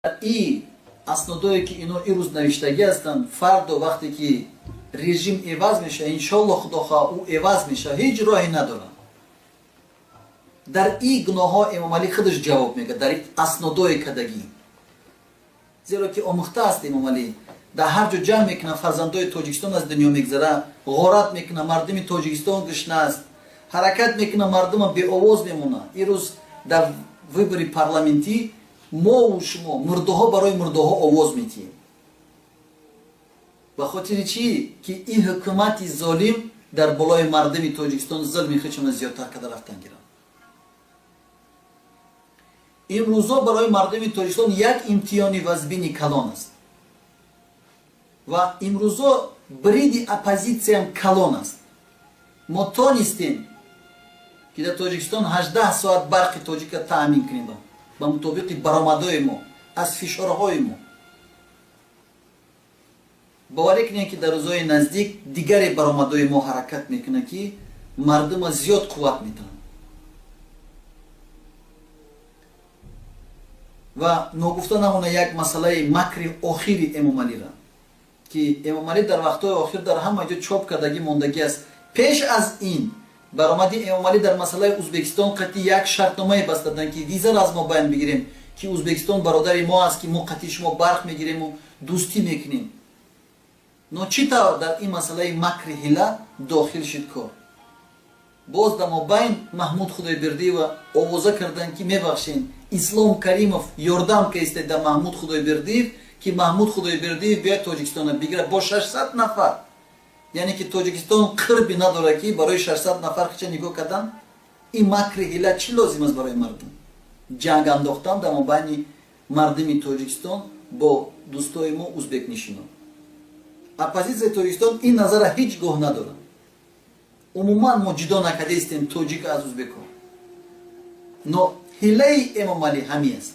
И аснодое ки ино ирӯз навиштагӣ ҳастанд, фардо вақте ки режим эваз меша, иншолло худохоҳ ӯ эваз меша, ҳеҷ роҳе надорад. Дар и гуноҳҳо имом Алӣ худаш ҷавоб мегӯяд, дар аснодое кардагӣ. Зеро ки омӯхта аст имом Алӣ, дар ҳар ҷо ҷамъ мекунад, фарзандои Тоҷикистон аз дунё мегзарад, ғорат мекунад, мардуми Тоҷикистон гушна аст, ҳаракат мекунад, мардума беовоз мемонад. ирӯз дар выбори парламентӣ мову шумо мурдаҳо барои мурдаҳо овоз метиҳем. ба хотири чӣ? Ки ин ҳукумати золим дар болои мардуми Тоҷикистон зулми худшона зиёдтар карда рафтан гиранд. имрӯзо барои мардуми Тоҷикистон як имтиҳони вазбини калон аст. Ва имрӯзо бриди оппозитсияам калон аст. мо тонистем ки дар Тоҷикистон 18 соат барқи тоҷика таъмин кунем ба мутобиқи баромадҳои мо, аз фишорҳои мо. боварӣ кунем ки дар рӯзҳои наздик дигаре баромадҳои мо ҳаракат мекунад ки мардума зиёд қувват метавонад. ва ногуфта намона як масъалаи макри охири имом Алиро, ки имом Алӣ дар вақтҳои охир дар ҳама ҷо чоп кардагӣ мондагӣ аст. пеш аз ин баромади имом Алӣ дар масъалаи Узбекистон қатъи як шартномае баста доданд ки визаро аз мо байн бигирем, ки Узбекистон бародари мо аст, ки мо қатъи шумо барқ мегирему дӯстӣ мекунем. но чӣ тавр дар ин масъалаи макри ҳила дохил шуд кор? боз дар мобайн Маҳмуд Худойбердиева овоза карданд ки мебахшен, Ислом Каримов ёрдам каистед дар Маҳмуд Худойбердиев, ки Маҳмуд Худойбердиев биёяд Тоҷикистонро бигирад бо 600 нафар. яъне ки Тоҷикистон қирби надорад ки барои 600 нафар хича нигоҳ кардан. ин макри ҳила чӣ лозим аст барои мардум? ҷанг андохтан дар мобайни мардуми Тоҷикистон бо дӯстои мо узбекнишинон. Оппозитсияи Тоҷикистон ин назара ҳеҷ гоҳ надорад. умуман мо ҷудо накардаистем тоҷик аз узбеко. но ҳилаи имом Алӣ ҳамин аст.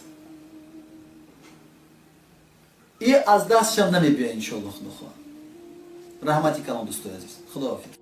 и аз дастшам намебиёяд иншоалло худохоҳ. раҳмати калон дӯстои азиз. худоҳафиз.